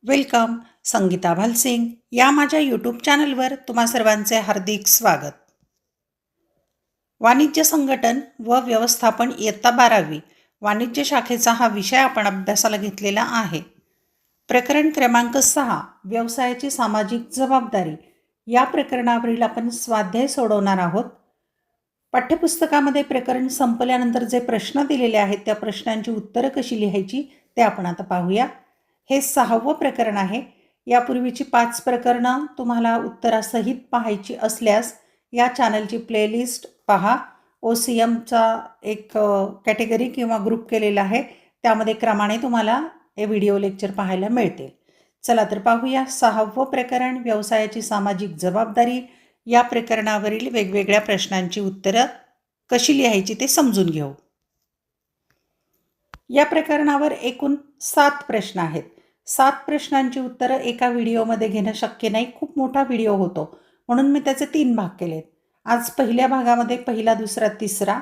Welcome. Sangeeta Bhalsingh या माझ्या YouTube चॅनलवर तुम्हा सर्वांचे हार्दिक स्वागत. वाणिज्य संघटन व व्यवस्थापन इयत्ता 12वी वाणिज्य शाखेचा हा विषय आपण अभ्यासाला घेतलेला आहे. प्रकरण क्रमांक 6 व्यवसायाची सामाजिक जबाबदारी या प्रकरणावरील आपण स्वाध्याय सोडवणार आहोत. पाठ्यपुस्तकामध्ये प्रकरण संपल्यानंतर जे प्रश्न दिलेले आहेत त्या प्रश्नांची उत्तरं कशी लिहायची ते आपण आता पाहूया. हे 6वं प्रकरण आहे. यापूर्वीची 5 प्रकरणं तुम्हाला उत्तरासहित पाहायची असल्यास या चॅनलची प्लेलिस्ट पहा. OCMचा एक कॅटेगरी किंवा ग्रुप केलेला आहे, त्यामध्ये क्रमाने तुम्हाला हे व्हिडिओ लेक्चर पाहायला मिळतील. चला तर पाहूया 6वं प्रकरण व्यवसायाची सामाजिक जबाबदारी या प्रकरणावरील वेगवेगळ्या प्रश्नांची उत्तरं कशी लिहायची ते समजून घेऊ. या प्रकरणावर एकूण 7 प्रश्न आहेत. 7 प्रश्नांची उत्तरं एका व्हिडिओमध्ये घेणं शक्य नाही, खूप मोठा व्हिडिओ होतो, म्हणून मी त्याचे 3 भाग केलेत. आज पहिल्या भागामध्ये पहिला, दुसरा, तिसरा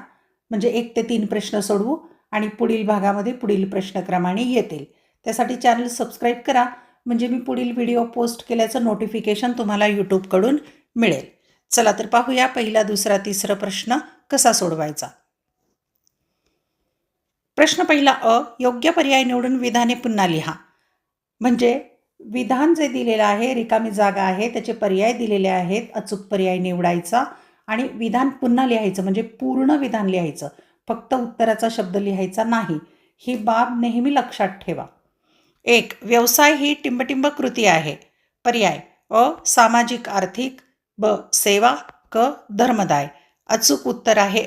म्हणजे 1 ते 3 प्रश्न सोडवू आणि पुढील भागामध्ये पुढील प्रश्नक्रमाने येतील. त्यासाठी चॅनल सबस्क्राईब करा, म्हणजे मी पुढील व्हिडिओ पोस्ट केल्याचं नोटिफिकेशन तुम्हाला यूट्यूबकडून मिळेल. चला तर पाहूया पहिला, दुसरा, तिसरा प्रश्न कसा सोडवायचा. प्रश्न पहिला योग्य पर्याय निवडून विधाने पुन्हा लिहा. म्हणजे विधान जे दिलेलं आहे, रिकामी जागा आहे, त्याचे पर्याय दिलेले आहेत, अचूक पर्याय निवडायचा आणि विधान पुन्हा लिहायचं, म्हणजे पूर्ण विधान लिहायचं, फक्त उत्तराचा शब्द लिहायचा नाही. ही बाब नेहमी लक्षात ठेवा. 1. व्यवसाय ही टिंबटिंब कृती आहे. पर्याय सामाजिक आर्थिक, ब सेवा, क धर्मदाय. अचूक उत्तर आहे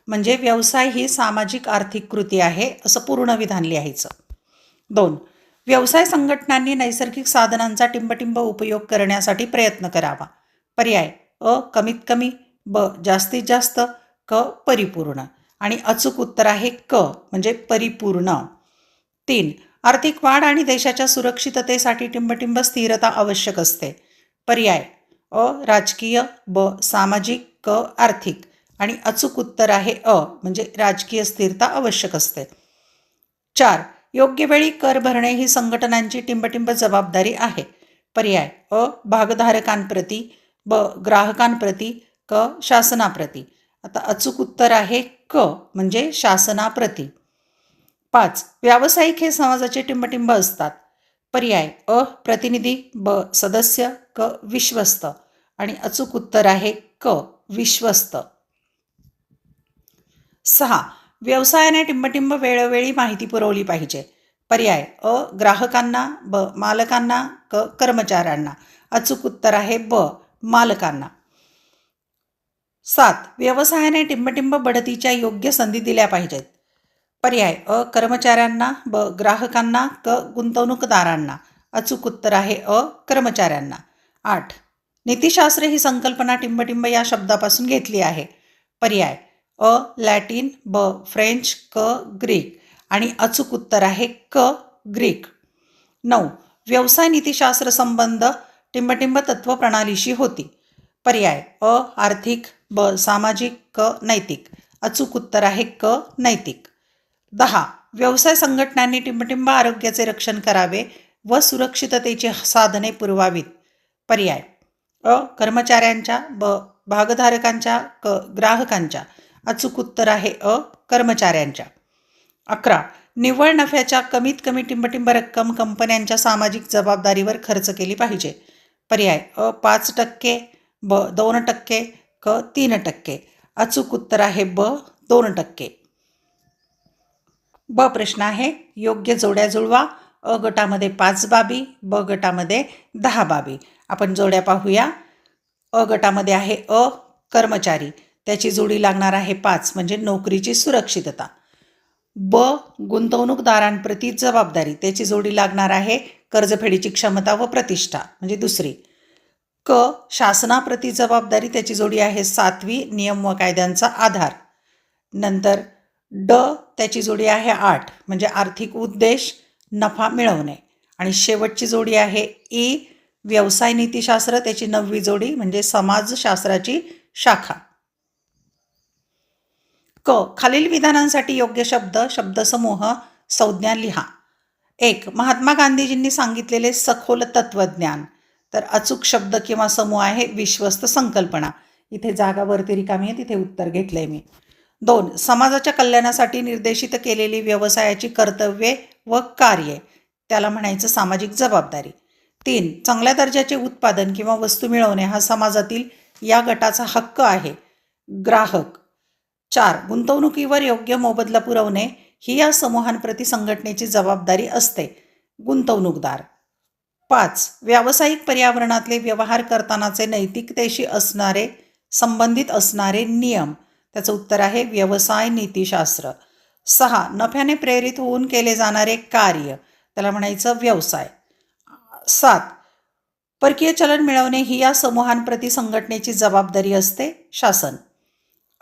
म्हणजे व्यवसाय ही सामाजिक आर्थिक कृती आहे असं पूर्ण विधान लिहायचं. 2. व्यवसाय संघटनांनी नैसर्गिक साधनांचा टिंबटिंब उपयोग करण्यासाठी प्रयत्न करावा. पर्याय कमीत कमी, ब जास्तीत जास्त, क परिपूर्ण. आणि अचूक उत्तर आहे क म्हणजे परिपूर्ण. 3. आर्थिक वाढ आणि देशाच्या सुरक्षिततेसाठी टिंबटिंब स्थिरता आवश्यक असते. पर्याय राजकीय, ब सामाजिक, क आर्थिक. आणि अचूक उत्तर आहे म्हणजे राजकीय स्थिरता आवश्यक असते. 4. योग्य वेळी कर भरणे ही संघटनांची टिंबटिंब जबाबदारी आहे. पर्याय भागधारकांप्रती, ब ग्राहकांप्रती, क शासनाप्रती. आता अचूक उत्तर आहे क म्हणजे शासनाप्रती. 5. व्यावसायिक हे समाजाचे टिंबटिंब असतात. पर्याय प्रतिनिधी, ब सदस्य, क विश्वस्त. आणि अचूक उत्तर आहे क विश्वस्त. 6. व्यवसायाने टिंबटिंब वेळोवेळी माहिती पुरवली पाहिजे. पर्याय ग्राहकांना, ब मालकांना, क कर्मचाऱ्यांना. अचूक उत्तर आहे ब मालकांना. 7. व्यवसायाने टिंबटिंब बढतीच्या योग्य संधी दिल्या पाहिजेत. पर्याय कर्मचाऱ्यांना, ब ग्राहकांना, क गुंतवणूकदारांना. अचूक उत्तर आहे कर्मचाऱ्यांना. 8. नीतिशास्त्र ही संकल्पना टिंबटिंब या शब्दापासून घेतली आहे. पर्याय लॅटिन, ब फ्रेंच, क ग्रीक. आणि अचूक उत्तर आहे क ग्रीक. 9. व्यवसाय नीतिशास्त्र संबंध टिंबटिंब तत्व प्रणालीशी होती. पर्याय आर्थिक, ब सामाजिक, क नैतिक. अचूक उत्तर आहे क नैतिक. 10. व्यवसाय संघटनांनी टिंबटिंब आरोग्याचे रक्षण करावे व सुरक्षिततेची साधने पुरवावीत. पर्याय कर्मचाऱ्यांच्या, ब भागधारकांच्या, क ग्राहकांच्या. अचूक उत्तर आहे कर्मचाऱ्यांच्या. 11. निव्वळ नफ्याच्या कमीत कमी टिंबटिंब रक्कम कंपन्यांच्या सामाजिक जबाबदारीवर खर्च केली पाहिजे. पर्याय 5%, ब 2%, क 3%. अचूक उत्तर आहे ब 2%. ब प्रश्न आहे योग्य जोड्या जुळवा. अ गटामध्ये 5 बाबी, ब गटामध्ये 10 बाबी. आपण जोड्या पाहूया. अ गटामध्ये आहे कर्मचारी, त्याची जोडी लागणार आहे 5 म्हणजे नोकरीची सुरक्षितता. ब गुंतवणूकदारांप्रती जबाबदारी, त्याची जोडी लागणार आहे कर्जफेडीची क्षमता व प्रतिष्ठा म्हणजे दुसरी. क शासनाप्रती जबाबदारी, त्याची जोडी आहे 7वी नियम व कायद्यांचा आधार. नंतर ड त्याची जोडी आहे 8 म्हणजे आर्थिक उद्देश, नफा मिळवणे. आणि शेवटची जोडी आहे ई व्यवसाय नीतिशास्त्र, त्याची 9वी जोडी म्हणजे समाजशास्त्राची शाखा. क खालील विधानांसाठी योग्य शब्द, शब्दसमूह, संज्ञा लिहा. 1. महात्मा गांधीजींनी सांगितलेले सखोल तत्वज्ञान. तर अचूक शब्द किंवा समूह आहे विश्वस्त संकल्पना. इथे जागा वरती रिकामी आहे, तिथे उत्तर घेतलंय मी. 2. समाजाच्या कल्याणासाठी निर्देशित केलेली व्यवसायाची कर्तव्ये व कार्ये, त्याला म्हणायचं सामाजिक जबाबदारी. 3. चांगल्या दर्जाचे उत्पादन किंवा वस्तू मिळवणे हा समाजातील या गटाचा हक्क आहे, ग्राहक. 4. गुंतवणुकीवर योग्य मोबदला पुरवणे ही या समूहांप्रती संघटनेची जबाबदारी असते, गुंतवणूकदार. 5. व्यावसायिक पर्यावरणातले व्यवहार करतानाचे नैतिकतेशी संबंधित असणारे नियम, त्याचं उत्तर आहे व्यवसाय नीतिशास्त्र. 6. नफ्याने प्रेरित होऊन केले जाणारे कार्य, त्याला म्हणायचं व्यवसाय. 7. परकीय चलन मिळवणे ही या समूहांप्रती संघटनेची जबाबदारी असते, शासन.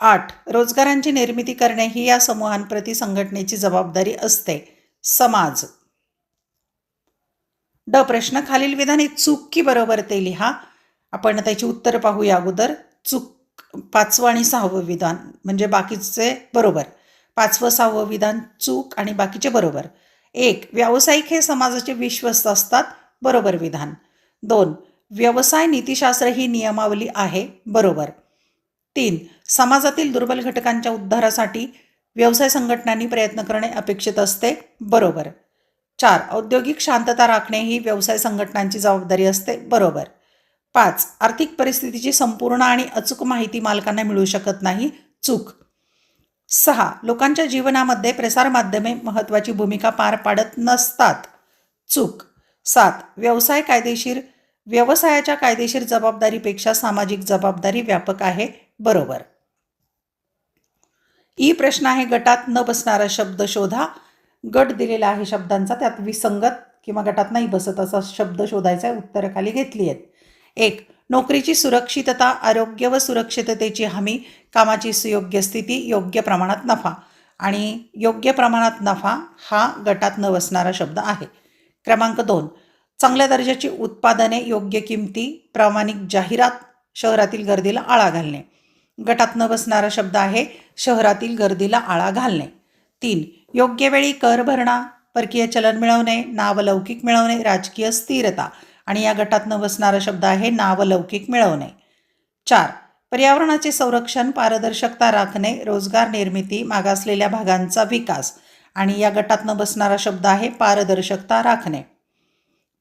8. रोजगारांची निर्मिती करणे ही या समूहांप्रती संघटनेची जबाबदारी असते, समाज. ड प्रश्न, खालील विधाने चूक की बरोबर ते लिहा. आपण त्याची उत्तर पाहूया अगोदर. चूक 5वं आणि 6वं विधान म्हणजे बाकीचे बरोबर. 5वं 6वं विधान चूक आणि बाकीचे बरोबर. 1. व्यावसायिक हे समाजाचे विश्वस्त असतात, बरोबर विधान. 2. व्यवसाय नीतिशास्त्र ही नियमावली आहे, बरोबर. 3. समाजातील दुर्बल घटकांच्या उद्धारासाठी व्यवसाय संघटनांनी प्रयत्न करणे अपेक्षित असते, बरोबर. 4. औद्योगिक शांतता राखणे ही व्यवसाय संघटनांची जबाबदारी असते, बरोबर. 5. आर्थिक परिस्थितीची संपूर्ण आणि अचूक माहिती मालकांना मिळू शकत नाही, चूक. 6. लोकांच्या जीवनामध्ये प्रसारमाध्यमे महत्त्वाची भूमिका पार पाडत नसतात, चूक. 7. व्यवसायाच्या कायदेशीर जबाबदारीपेक्षा सामाजिक जबाबदारी व्यापक आहे, बरोबर. ई प्रश्न आहे, गटात न बसणारा शब्द शोधा. गट दिलेला आहे शब्दांचा, त्यात विसंगत किंवा गटात नाही बसत असा शब्द शोधायचा आहे. उत्तरं खाली घेतली आहेत. 1. नोकरीची सुरक्षितता, आरोग्य व सुरक्षिततेची हमी, कामाची सुयोग्य स्थिती, योग्य प्रमाणात नफा. आणि योग्य प्रमाणात नफा हा गटात न बसणारा शब्द आहे. क्रमांक 2. चांगल्या दर्जाची उत्पादने, योग्य किमती, प्रामाणिक जाहिरात, शहरातील गर्दीला आळा घालणे. गटात न बसणारा शब्द आहे शहरातील गर्दीला आळा घालणे. 3. योग्य वेळी कर भरणा, परकीय चलन मिळवणे, नावलौकिक मिळवणे, राजकीय स्थिरता. आणि या गटात न बसणारा शब्द आहे नावलौकिक मिळवणे. 4. पर्यावरणाचे संरक्षण, पारदर्शकता राखणे, रोजगार निर्मिती, मागासलेल्या भागांचा विकास. आणि या गटात न बसणारा शब्द आहे पारदर्शकता राखणे.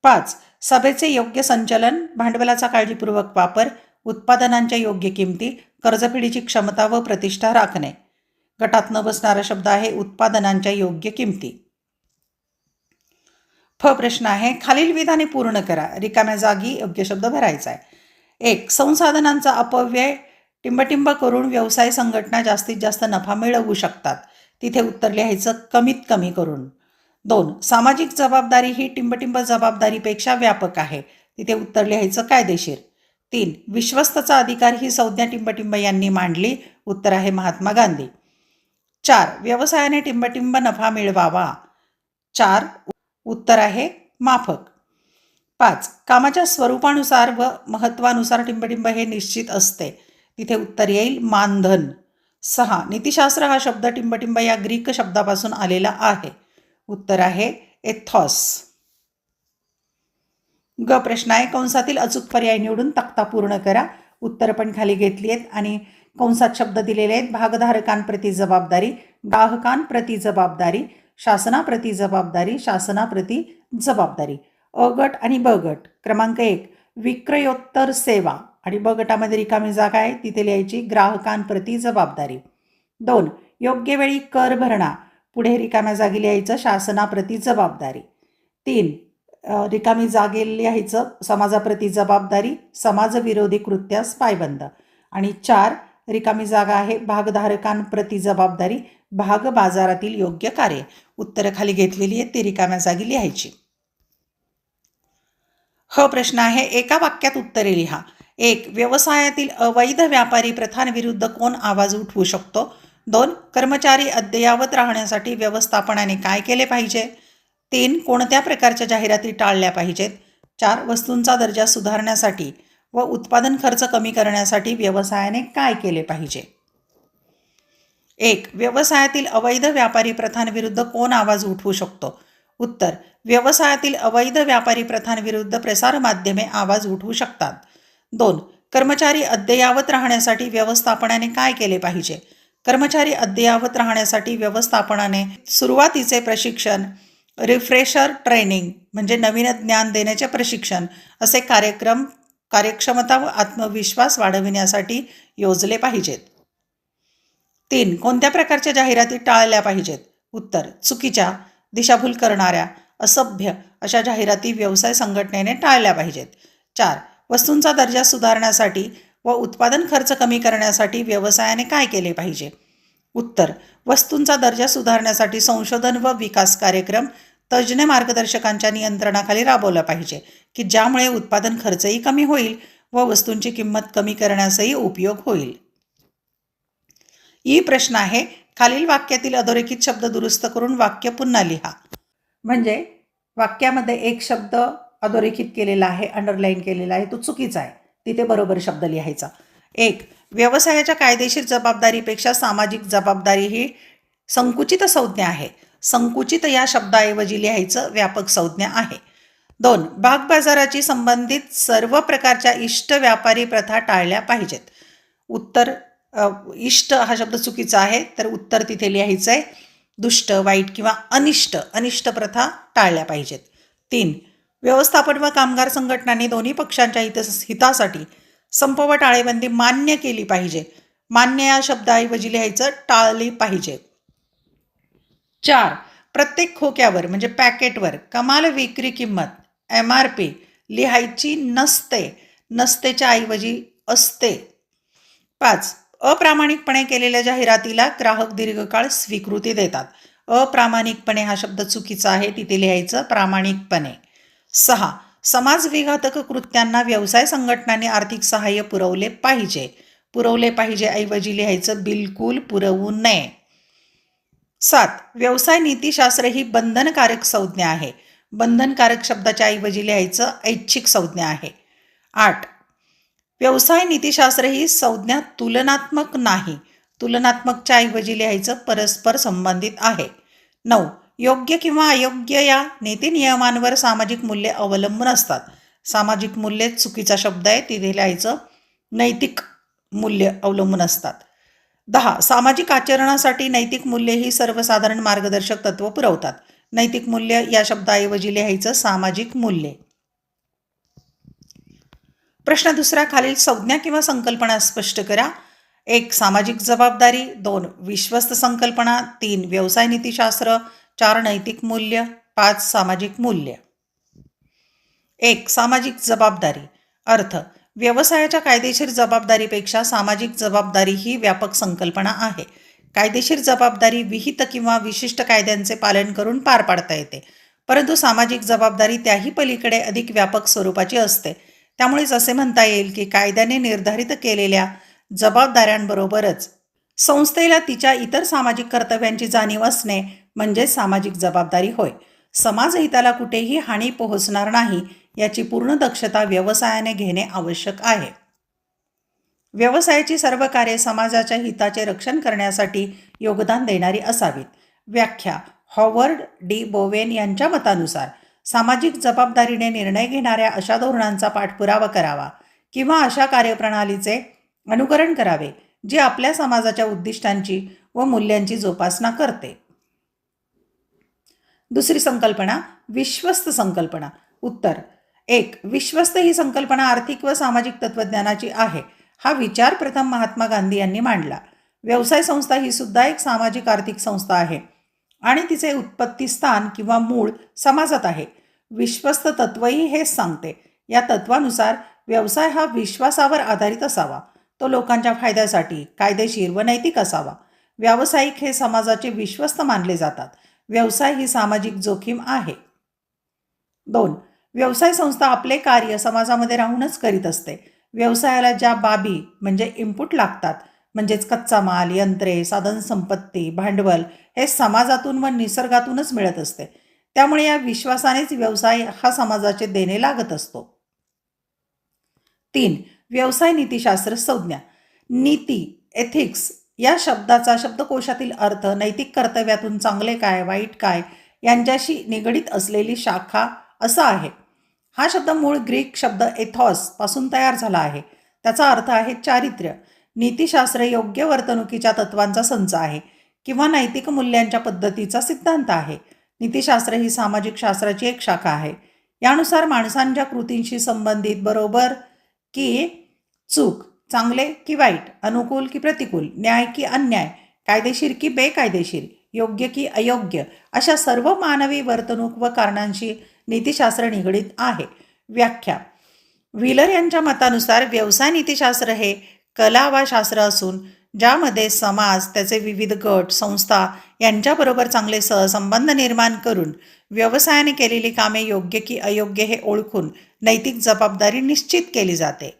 5. सभेचे योग्य संचलन, भांडवलाचा काळजीपूर्वक वापर, उत्पादनांच्या योग्य किमती, कर्जफेडीची क्षमता व प्रतिष्ठा राखणे. गटात न बसणारा शब्द आहे उत्पादनांच्या योग्य किमती. फ प्रश्न आहे, खालील विधाने पूर्ण करा. रिकाम्या जागी योग्य शब्द भरायचा आहे. 1. संसाधनांचा अपव्यय टिंबटिंब करून व्यवसाय संघटना जास्तीत जास्त नफा मिळवू शकतात. तिथे उत्तर लिहायचं कमीत कमी करून. 2. सामाजिक जबाबदारी ही टिंबटिंब जबाबदारीपेक्षा व्यापक आहे. तिथे उत्तर लिहायचं कायदेशीर. 3. विश्वस्तचा अधिकार ही संज्ञा टिंबटिंब यांनी मांडली. उत्तर आहे महात्मा गांधी. 4. व्यवसायाने टिंबटिंब नफा मिळवावा. 4. उत्तर आहे माफक. 5. कामाच्या स्वरूपानुसार व महत्त्वानुसार टिंबटिंब हे निश्चित असते. तिथे उत्तर येईल मानधन. 6. नीतिशास्त्र हा शब्द टिंबटिंब या ग्रीक शब्दापासून आलेला आहे. उत्तर आहे एथॉस. ग प्रश्न आहे, कंसातील अचूक पर्याय निवडून तक्ता पूर्ण करा. उत्तर पण खाली घेतली आहेत आणि कंसात शब्द दिलेले आहेत. भागधारकांप्रती जबाबदारी, ग्राहकांप्रती जबाबदारी, शासनाप्रती जबाबदारी, शासनाप्रती जबाबदारी. अ गट आणि ब गट. क्रमांक 1. विक्रयोत्तर सेवा आणि ब गटामध्ये रिकामी जागा आहे, तिथे लिहायची ग्राहकांप्रती जबाबदारी. 2. योग्य वेळी कर भरणा, पुढे रिकाम्या जागी लिहायचं शासनाप्रती जबाबदारी. 3. रिकामी जागे लिहायचं समाजाप्रती जबाबदारी, समाजविरोधी कृत्यास पायबंद. आणि 4. रिकामी जागा आहे भागधारकांप्रती जबाबदारी, भाग बाजारातील योग्य कार्य. उत्तरं खाली घेतलेली आहेत, ती रिकाम्या जागी लिहायची. ह प्रश्न आहे, एका वाक्यात उत्तरे लिहा. 1. व्यवसायातील अवैध व्यापारी प्रथांविरुद्ध कोण आवाज उठवू शकतो? 2. कर्मचारी अद्ययावत राहण्यासाठी व्यवस्थापनाने काय केले पाहिजे? 3. कोणत्या प्रकारच्या जाहिराती टाळल्या पाहिजेत? 4. वस्तूंचा दर्जा सुधारण्यासाठी व उत्पादन खर्च कमी करण्यासाठी व्यवसायाने काय केले पाहिजे? 1. व्यवसायातील अवैध व्यापारी प्रथांविरुद्ध कोण आवाज उठवू शकतो? उत्तर, व्यवसायातील अवैध व्यापारी प्रथांविरुद्ध प्रसारमाध्यमे आवाज उठवू शकतात. 2. कर्मचारी अद्ययावत राहण्यासाठी व्यवस्थापनाने काय केले पाहिजे? कर्मचारी अद्ययावत राहण्यासाठी व्यवस्थापनाने सुरुवातीचे प्रशिक्षण, रिफ्रेशर ट्रेनिंग म्हणजे नवीन ज्ञान देण्याचे प्रशिक्षण असे कार्यक्रम कार्यक्षमता व आत्मविश्वास वाढविण्यासाठी योजले पाहिजेत. 3. कोणत्या प्रकारच्या जाहिराती टाळल्या पाहिजेत? उत्तर: चुकीच्या, दिशाभूल करणाऱ्या, असभ्य अशा जाहिराती व्यवसाय संघटनेने टाळल्या पाहिजेत. 4. वस्तूंचा दर्जा सुधारण्यासाठी व उत्पादन खर्च कमी करण्यासाठी व्यवसायाने काय केले पाहिजे? उत्तर: वस्तूंचा दर्जा सुधारण्यासाठी संशोधन व विकास कार्यक्रम तज्ज्ञ मार्गदर्शकांच्या नियंत्रणाखाली राबवला पाहिजे की ज्यामुळे उत्पादन खर्चही कमी होईल व वस्तूंची किंमत कमी करण्यासही उपयोग होईल. प्रश्न आहे, खालील वाक्यातील अधोरेखित शब्द दुरुस्त करून वाक्य पुन्हा लिहा. म्हणजे वाक्यामध्ये एक शब्द अधोरेखित केलेला आहे, अंडरलाईन केलेला आहे, तो चुकीचा आहे, तिथे बरोबर शब्द लिहायचा. 1. व्यवसायाच्या कायदेशीर जबाबदारीपेक्षा सामाजिक जबाबदारी ही संकुचित संज्ञा आहे. संकुचित या शब्दाऐवजी लिहायचं व्यापक संज्ञा आहे. 2. भागबाजाराची संबंधित सर्व प्रकारच्या इष्ट व्यापारी प्रथा टाळल्या पाहिजेत. उत्तर इष्ट हा शब्द चुकीचा आहे, तर उत्तर तिथे लिहायचं आहे दुष्ट, वाईट किंवा अनिष्ट प्रथा टाळल्या पाहिजेत. 3. व्यवस्थापन व कामगार संघटनांनी दोन्ही पक्षांच्या हितासाठी संप व टाळेबंदी मान्य केली पाहिजे. मान्य या शब्दाऐवजी लिहायचं टाळली पाहिजे. 4. प्रत्येक खोक्यावर म्हणजे पॅकेटवर कमाल विक्री किंमत MRP लिहायची नसते. नसतेच्या ऐवजी असते. 5. अप्रामाणिकपणे केलेल्या जाहिरातीला ग्राहक दीर्घकाळ स्वीकृती देतात. अप्रामाणिकपणे हा शब्द चुकीचा आहे, तिथे लिहायचं प्रामाणिकपणे. 6. समाजविघातक कृत्यांना व्यवसाय संघटनांनी आर्थिक सहाय्य पुरवले पाहिजे. पुरवले पाहिजे ऐवजी लिहायचं बिलकुल पुरवू नये. 7. व्यवसाय नीतिशास्त्र ही बंधनकारक संज्ञा आहे. बंधनकारक शब्दाच्या ऐवजी लिहायचं ऐच्छिक संज्ञा आहे. 8. व्यवसाय नीतिशास्त्र ही संज्ञा तुलनात्मक नाही. तुलनात्मकच्या ऐवजी लिहायचं परस्पर संबंधित आहे. 9. योग्य किंवा अयोग्य या नीतिनियमांवर सामाजिक मूल्ये अवलंबून असतात. सामाजिक मूल्ये चुकीचा शब्द आहे, तिथे लिहायचं नैतिक मूल्य अवलंबून असतात. 10. सामाजिक आचरणासाठी नैतिक मूल्ये ही सर्वसाधारण मार्गदर्शक तत्व पुरवतात. नैतिक मूल्य या शब्दाऐवजी लिहायचं सामाजिक मूल्ये. प्रश्न दुसरा, खालील संज्ञा किंवा संकल्पना स्पष्ट करा. 1. सामाजिक जबाबदारी. 2. विश्वस्त संकल्पना. 3. व्यवसाय नीतिशास्त्र. 4. नैतिक मूल्य. 5. सामाजिक मूल्य. 1. सामाजिक जबाबदारी. अर्थ: व्यवसायाच्या कायदेशीर जबाबदारीपेक्षा सामाजिक जबाबदारी ही व्यापक संकल्पना आहे. कायदेशीर जबाबदारी विहित किंवा विशिष्ट कायद्यांचे पालन करून पार पाडता येते, परंतु सामाजिक जबाबदारी त्याही पलीकडे अधिक व्यापक स्वरूपाची असते. त्यामुळेच असे म्हणता येईल की कायद्याने निर्धारित केलेल्या जबाबदाऱ्यांबरोबरच संस्थेला तिच्या इतर सामाजिक कर्तव्यांची जाणीव असणे म्हणजे सामाजिक जबाबदारी होय. समाजहिताला कुठेही हानी पोहोचणार नाही याची पूर्ण दक्षता व्यवसायाने घेणे आवश्यक आहे. व्यवसायाची सर्व कार्ये समाजाच्या हिताचे रक्षण करण्यासाठी योगदान देणारी असावीत. व्याख्या: हॉवर्ड डी बोवेन यांच्या मतानुसार सामाजिक जबाबदारीने निर्णय घेणाऱ्या अशा धोरणांचा पाठपुरावा करावा किंवा अशा कार्यप्रणालीचे अनुकरण करावे जी आपल्या समाजाच्या उद्दिष्टांची व मूल्यांची जोपासना करते. दुसरी संकल्पना, विश्वस्त संकल्पना. उत्तर: 1. विश्वस्त ही संकल्पना आर्थिक व सामाजिक तत्त्वज्ञानाची आहे. हा विचार प्रथम महात्मा गांधी यांनी मांडला. व्यवसाय संस्था ही सुद्धा एक सामाजिक आर्थिक संस्था आहे आणि तिचे उत्पत्ती स्थान किंवा मूळ समाजात आहे. विश्वस्त तत्वही हेच सांगते. या तत्वानुसार व्यवसाय हा विश्वासावर आधारित असावा. तो लोकांच्या फायद्यासाठी कायदेशीर व नैतिक असावा. व्यावसायिक हे समाजाचे विश्वस्त मानले जातात. व्यवसाय ही सामाजिक जोखीम आहे. 2. व्यवसाय संस्था आपले कार्य समाजामध्ये राहूनच करीत असते. व्यवसायाला ज्या बाबी म्हणजे इनपुट लागतात, म्हणजेच कच्चा माल, यंत्रे, साधनसंपत्ती, भांडवल हे समाजातून व निसर्गातूनच मिळत असते. त्यामुळे या विश्वासानेच व्यवसाय हा समाजाचे देणे लागत असतो. 3. व्यवसाय नीतिशास्त्र संज्ञा. नीती, एथिक्स या शब्दाचा शब्दकोशातील अर्थ नैतिक कर्तव्यातून चांगले काय, वाईट काय यांच्याशी निगडीत असलेली शाखा असं आहे. हा शब्द मूळ ग्रीक शब्द एथॉस पासून तयार झाला आहे. त्याचा अर्थ आहे चारित्र्य. नीतिशास्त्र योग्य वर्तणुकीच्या तत्वांचा संच आहे किंवा नैतिक मूल्यांच्या पद्धतीचा सिद्धांत आहे. नीतिशास्त्र ही सामाजिक शास्त्राची एक शाखा आहे. यानुसार माणसांच्या कृतींशी संबंधित बरोबर की चूक, चांगले की वाईट, अनुकूल की प्रतिकूल, न्याय की अन्याय, कायदेशीर की बेकायदेशीर, योग्य की अयोग्य अशा सर्व मानवी वर्तणूक व कारणांशी नीतिशास्त्र निगडीत आहे. व्याख्या. व्हीलर यांच्या मतानुसार व्यवसाय नीतिशास्त्र हे कला वा शास्त्र असून ज्यामध्ये समाज, त्याचे विविध गट, संस्था यांच्याबरोबर चांगले सहसंबंध निर्माण करून व्यवसायाने केलेली कामे योग्य की अयोग्य हे ओळखून नैतिक जबाबदारी निश्चित केली जाते.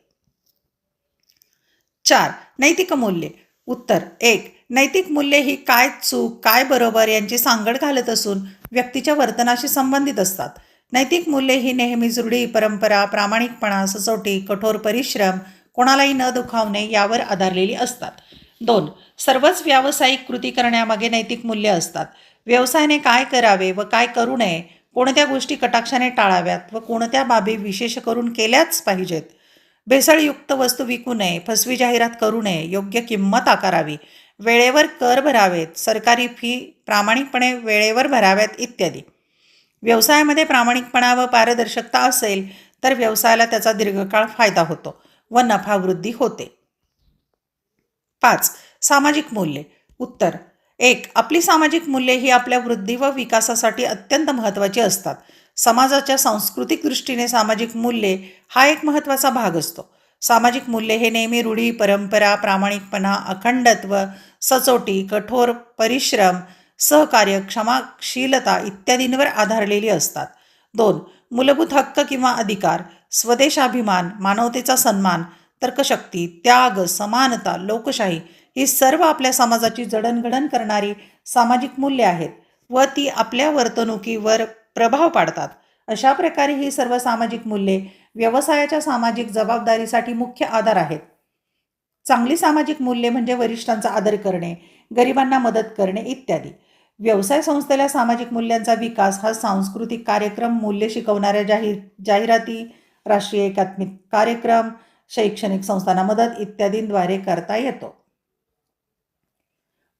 4. नैतिक मूल्ये. उत्तर. 1. नैतिक मूल्ये ही काय चूक, काय बरोबर यांची सांगड घालत असून व्यक्तीच्या वर्तनाशी संबंधित असतात. नैतिक मूल्ये ही नेहमीच रूढी, परंपरा, प्रामाणिकपणा, सचोटी, कठोर परिश्रम, कोणालाही न दुखावणे यावर आधारलेली असतात. 2. सर्वच व्यावसायिक कृती करण्यामागे नैतिक मूल्य असतात. व्यवसायाने काय करावे व काय करू नये, कोणत्या गोष्टी कटाक्षाने टाळाव्यात व कोणत्या बाबी विशेष करून केल्याच पाहिजेत. भेसळयुक्त वस्तू विकू नये, फसवी जाहिरात करू नये, योग्य किंमत आकारावी, वेळेवर कर भरावेत, सरकारी फी प्रामाणिकपणे वेळेवर भराव्यात इत्यादी. व्यवसायामध्ये प्रामाणिकपणा व पारदर्शकता असेल तर व्यवसायाला त्याचा दीर्घकाळ फायदा होतो व नफावृद्धी होते. 5. सामाजिक मूल्ये. उत्तर. 1. आपली सामाजिक मूल्ये ही आपल्या वृद्धी व विकासासाठी अत्यंत महत्त्वाची असतात. समाजाच्या सांस्कृतिक दृष्टीने सामाजिक मूल्ये हा एक महत्त्वाचा भाग असतो. सामाजिक मूल्ये हे नेहमी रूढी, परंपरा, प्रामाणिकपणा, अखंडत्व, सचोटी, कठोर परिश्रम, सहकार्य, क्षमाशीलता इत्यादींवर आधारलेली असतात. 2. मूलभूत हक्क किंवा अधिकार, स्वदेशाभिमान, मानवतेचा सन्मान, तर्कशक्ती, त्याग, समानता, लोकशाही ही सर्व आपल्या समाजाची जडणघडण करणारी सामाजिक मूल्ये आहेत व ती आपल्या वर्तणुकीवर प्रभाव पाडतात. अशा प्रकारे ही सर्व सामाजिक मूल्ये व्यवसायाच्या सामाजिक जबाबदारीसाठी मुख्य आधार आहेत. चांगली सामाजिक मूल्ये म्हणजे वरिष्ठांचा आदर करणे, गरिबांना मदत करणे इत्यादी. व्यवसाय संस्थेला सामाजिक मूल्यांचा विकास हा सांस्कृतिक कार्यक्रम, मूल्य शिकवणाऱ्या जाहिराती, राष्ट्रीय एकात्मिक कार्यक्रम, शैक्षणिक संस्थांना मदत इत्यादींद्वारे करता येतो.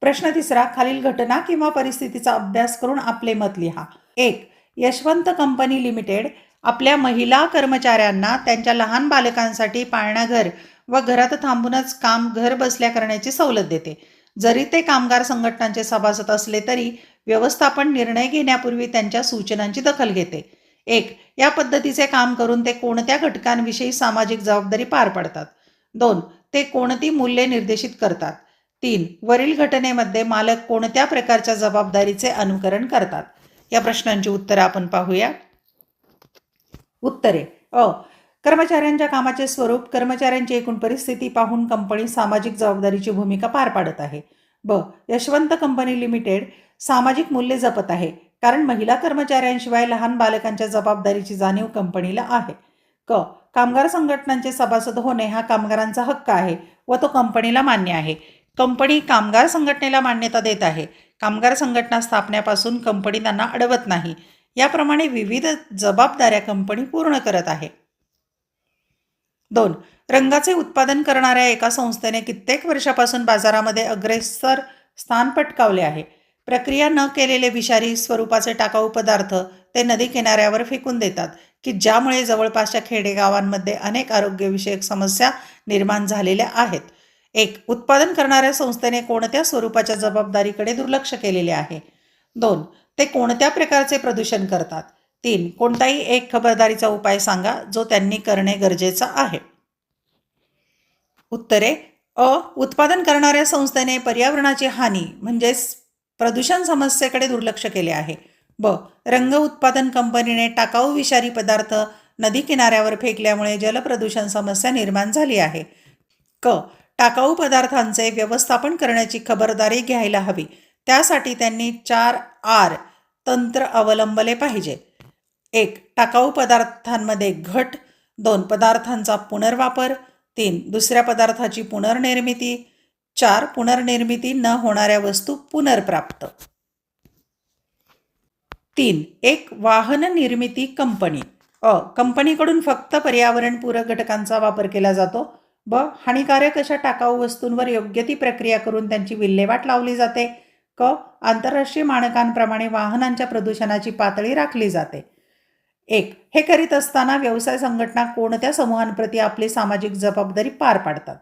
प्रश्न 3. खालील घटना किंवा परिस्थितीचा अभ्यास करून आपले मत लिहा. 1. यशवंत कंपनी लिमिटेड आपल्या महिला कर्मचाऱ्यांना त्यांच्या लहान बालकांसाठी पाळणाघर व घरात थांबूनच काम घर बसल्या करण्याची सवलत देते. जरी ते कामगार संघटनांचे सभासद असले तरी व्यवस्थापन निर्णय घेण्यापूर्वी त्यांच्या सूचनांची दखल घेते. 1. या पद्धतीचे काम करून ते कोणत्या घटकांविषयी सामाजिक जबाबदारी पार पाडतात. 2. ते कोणती मूल्ये निर्देशित करतात. 3. वरील घटनेमध्ये मालक कोणत्या प्रकारच्या जबाबदारीचे अनुकरण करतात. या प्रश्नांची उत्तरे आपण पाहूया. उत्तरे. अ. कर्मचाऱ्यांच्या कामाचे स्वरूप, कर्मचाऱ्यांची एकूण परिस्थिती पाहून कंपनी सामाजिक जबाबदारीची भूमिका पार पाडत आहे. ब. यशवंत कंपनी लिमिटेड सामाजिक मूल्ये जपत आहे कारण महिला कर्मचाऱ्यांशिवाय लहान बालकांच्या जबाबदारीची जाणीव कंपनीला आहे. क. कामगार संघटनांचे सभासद होणे हा कामगारांचा हक्क आहे व तो कंपनीला मान्य आहे. कंपनी कामगार संघटनेला मान्यता देत आहे. कामगार संघटना स्थापण्यापासून कंपनी त्यांना अडवत नाही. याप्रमाणे विविध जबाबदाऱ्या कंपनी पूर्ण करत आहे. 2. रंगाचे उत्पादन करणाऱ्या एका संस्थेने कित्येक वर्षापासून बाजारामध्ये अग्रेसर स्थान पटकावले आहे. प्रक्रिया न केलेले विषारी स्वरूपाचे टाकाऊ पदार्थ ते नदी किनाऱ्यावर फेकून देतात की ज्यामुळे जवळपासच्या खेडेगावांमध्ये अनेक आरोग्यविषयक समस्या निर्माण झालेल्या आहेत. 1. उत्पादन करणाऱ्या संस्थेने कोणत्या स्वरूपाच्या जबाबदारीकडे दुर्लक्ष केलेले आहे. 2. ते कोणत्या प्रकारचे प्रदूषण करतात. 3. कोणताही एक खबरदारीचा उपाय सांगा जो त्यांनी करणे गरजेचं आहे. उत्तरे. अ. उत्पादन करणाऱ्या संस्थेने पर्यावरणाची हानी म्हणजेच प्रदूषण समस्येकडे दुर्लक्ष केले आहे. ब. रंग उत्पादन कंपनीने टाकाऊ विषारी पदार्थ नदी किनाऱ्यावर फेकल्यामुळे जलप्रदूषण समस्या निर्माण झाली आहे. क. टाकाऊ पदार्थांचे व्यवस्थापन करण्याची खबरदारी घ्यायला हवी. त्यासाठी त्यांनी 4R तंत्र अवलंबले पाहिजे. 1. टाकाऊ पदार्थांमध्ये घट. 2. पदार्थांचा पुनर्वापर. 3. दुसऱ्या पदार्थाची पुनर्निर्मिती. 4. पुनर्निर्मिती न होणाऱ्या वस्तू पुनर्प्राप्त. 3. एक वाहन निर्मिती कंपनी. कंपनीकडून फक्त पर्यावरणपूरक घटकांचा वापर केला जातो. ब. हानिकारक अशा टाकाऊ वस्तूंवर योग्य ती प्रक्रिया करून त्यांची विल्हेवाट लावली जाते. क. आंतरराष्ट्रीय मानकांप्रमाणे वाहनांच्या प्रदूषणाची पातळी राखली जाते. 1. हे करीत असताना व्यवसाय संघटना कोणत्या समूहांप्रती आपली सामाजिक जबाबदारी पार पाडतात.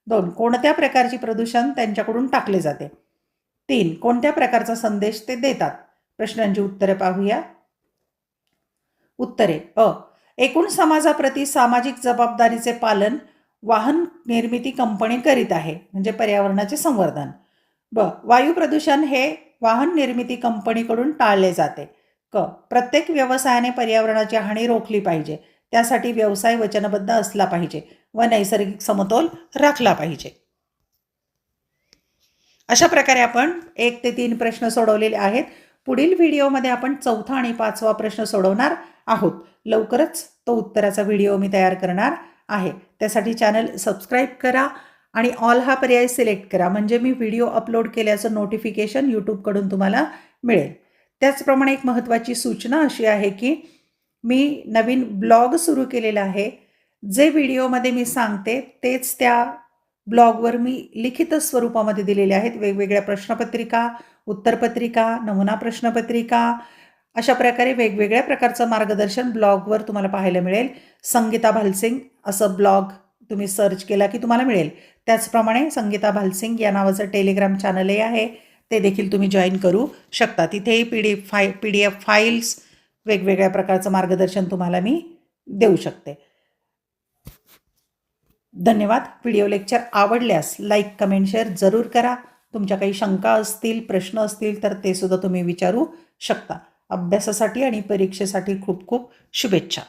2. कोणत्या प्रकारची प्रदूषण त्यांच्याकडून टाकले जाते. 3. कोणत्या प्रकारचा संदेश ते देतात. प्रश्नांची उत्तरे पाहूया. उत्तरे. एकूण समाजाप्रती सामाजिक जबाबदारीचे पालन वाहन निर्मिती कंपनी करीत आहे, म्हणजे पर्यावरणाचे संवर्धन. ब. वायू प्रदूषण हे वाहन निर्मिती कंपनीकडून टाळले जाते. क. प्रत्येक व्यवसायाने पर्यावरणाची हानी रोखली पाहिजे, त्यासाठी व्यवसाय वचनबद्ध असला पाहिजे व नैसर्गिक समतोल राखला पाहिजे. अशा प्रकारे आपण 1 ते 3 प्रश्न सोडवलेले आहेत. पुढील व्हिडिओमध्ये आपण 4था आणि 5वा प्रश्न सोडवणार आहोत. लवकरच तो उत्तराचा व्हिडिओ मी तयार करणार आहे. त्यासाठी चॅनल सबस्क्राईब करा आणि ऑल हा पर्याय सिलेक्ट करा, म्हणजे मी व्हिडिओ अपलोड केल्याचं नोटिफिकेशन यूट्यूबकडून तुम्हाला मिळेल. त्याचप्रमाणे एक महत्त्वाची सूचना अशी आहे की मी नवीन ब्लॉग सुरू केलेला आहे. जे व्हिडिओमध्ये मी सांगते तेच त्या ब्लॉगवर मी लिखित स्वरूपामध्ये दिलेले आहेत. वेगवेगळ्या प्रश्नपत्रिका, उत्तरपत्रिका, नमुना प्रश्नपत्रिका, अशा प्रकारे वेगवेगळ्या प्रकारचं मार्गदर्शन ब्लॉगवर तुम्हाला पाहायला मिळेल. संगीता भालसिंग असं ब्लॉग तुम्ही सर्च केला की तुम्हाला मिळेल. त्याचप्रमाणे संगीता भालसिंग या नावाचं टेलिग्राम चॅनलही आहे, ते देखील तुम्ही जॉईन करू शकता. तिथेही PDF फाईल्स, वेगवेगळ्या प्रकारचं मार्गदर्शन तुम्हाला मी देऊ शकते. धन्यवाद. व्हिडिओ लेक्चर आवडल्यास लाईक, कमेंट, शेअर जरूर करा. तुमच्या काही शंका असतील, प्रश्न असतील तर ते सुद्धा तुम्ही विचारू शकता. अभ्यासासाठी आणि परीक्षेसाठी खूप खूप शुभेच्छा.